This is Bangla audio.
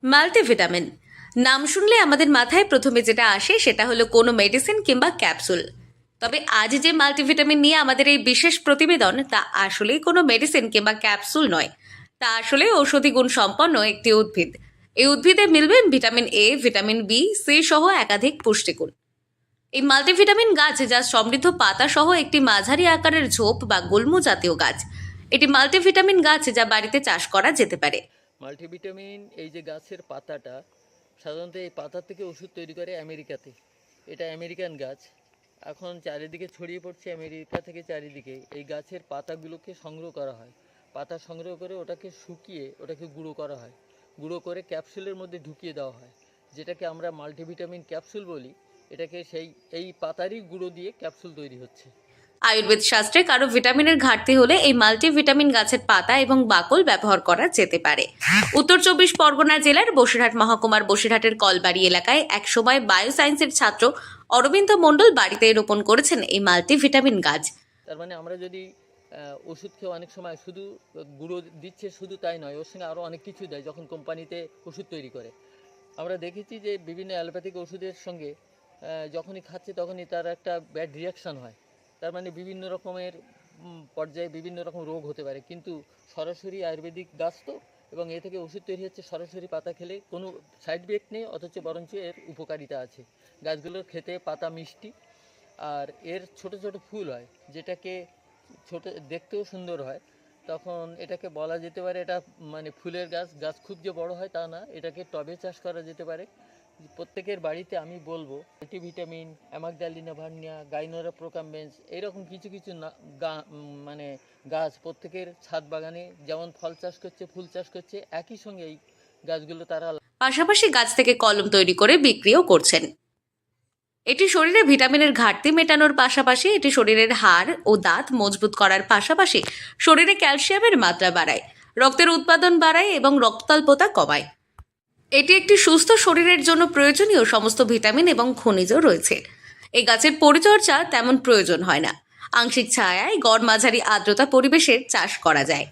মাল্টিভিটামিন নাম শুনলে আমাদের মাথায় প্রথমে যেটা আসে সেটা হলো কোনো মেডিসিন কিংবা ক্যাপসুল। তবে আজ যে মাল্টিভিটামিন নিয়ে আমাদের এই বিশেষ প্রতিবেদন তা আসলেই কোনো মেডিসিন কিংবা ক্যাপসুল নয়, তা আসলে ঔষধি গুণ সম্পন্ন একটি উদ্ভিদ। এই উদ্ভিদে মিলবে vitamin A, vitamin B, C সহ একাধিক পুষ্টিগুণ। এই মাল্টিভিটামিন গাছ যা সমৃদ্ধ পাতা সহ একটি মাঝারি আকারের ঝোপ বা গুল্ম জাতীয় গাছ। এটি মাল্টিভিটামিন গাছ যা বাড়িতে চাষ করা যেতে পারে। মাল্টিভিটামিন এই যে গাছের পাতাটা, সাধারণত এই পাতা থেকে ওষুধ তৈরি করে আমেরিকাতে। এটা আমেরিকান গাছ, এখন চারিদিকে ছড়িয়ে পড়ছে। আমেরিকা থেকে চারিদিকে এই গাছের পাতাগুলোকে সংগ্রহ করা হয়। পাতা সংগ্রহ করে ওটাকে শুকিয়ে ওটাকে গুঁড়ো করা হয়। গুঁড়ো করে ক্যাপসুলের মধ্যে ঢুকিয়ে দেওয়া হয়, যেটাকে আমরা মাল্টিভিটামিন ক্যাপসুল বলি। এটাকে এই পাতারই গুঁড়ো দিয়ে ক্যাপসুল তৈরি হচ্ছে। আয়ুর্বেদ শাস্ত্রে কারো ভিটামিনের ঘাটতি হলে এই মাল্টিভিটামিন গাছের পাতা এবং বাকল ব্যবহার করা যেতে পারে। উত্তর 24 পরগনা জেলার বসিরহাট মহকুমার বসিরহাটের কলবাড়ি এলাকায় একসময় বায়োসায়েন্সের ছাত্র অরবিন্দ মণ্ডল বাড়িতে রোপণ করেছেন এই মাল্টিভিটামিন গাছ। তার মানে আমরা যদি ওষুধ খেয়ে অনেক সময় শুধু গুঁড়ো দিচ্ছে, শুধু তাই নয়, ওর সঙ্গে আরও অনেক কিছু দেয়। যখন কোম্পানিতে ওষুধ তৈরি করে, আমরা দেখেছি যে বিভিন্ন অ্যালোপ্যাথিক ওষুধের সঙ্গে যখনই খাচ্ছে তখনই তার একটা ব্যাড রিয়াকশান হয়। তার মানে বিভিন্ন রকমের পর্যায়ে বিভিন্ন রকম রোগ হতে পারে। কিন্তু সরাসরি আয়ুর্বেদিক গাছ তো, এবং এ থেকে ওষুধ তৈরি হচ্ছে। সরাসরি পাতা খেলে কোনো সাইড ইফেক্ট নেই, অথচ বরঞ্চ এর উপকারিতা আছে। গাছগুলোর খেতে পাতা মিষ্টি, আর এর ছোট ছোট ফুল হয়, যেটাকে ছোট দেখতেও সুন্দর হয়। তখন এটাকে বলা যেতে পারে এটা মানে ফুলের গাছ। গাছ খুব যে বড় হয় তা না, এটাকে টবে চাষ করা যেতে পারে। প্রত্যেকের বাড়িতে আমি বলবো মাল্টিভিটামিন, অ্যামাগডালিনা ভার্নিয়া, গাইনোরা প্রোকাম্বেন্স, এইরকম কিছু কিছু মানে গাছ প্রত্যেকের ছাদ বাগানে যেমন ফল চাষ করছে, ফুল চাষ করছে, একই সঙ্গে এই গাছগুলো তারা পাশাপাশি গাছ থেকে কলম তৈরি করে বিক্রিও করছেন। এটি শরীরে ভিটামিনের ঘাটতি মেটানোর পাশাপাশি এটি শরীরের হাড় ও দাঁত মজবুত করার পাশাপাশি শরীরে ক্যালসিয়ামের মাত্রা বাড়ায়, রক্তের উৎপাদন বাড়ায় এবং রক্তাল্পতা কমায়। এটি একটি সুস্থ শরীরের জন্য প্রয়োজনীয় সমস্ত ভিটামিন এবং খনিজ রয়েছে। এই গাছের পরিচর্যা তেমন প্রয়োজন হয় না, আংশিক ছায়ায় গড় মাঝারি আর্দ্রতা পরিবেশের চাষ করা যায়।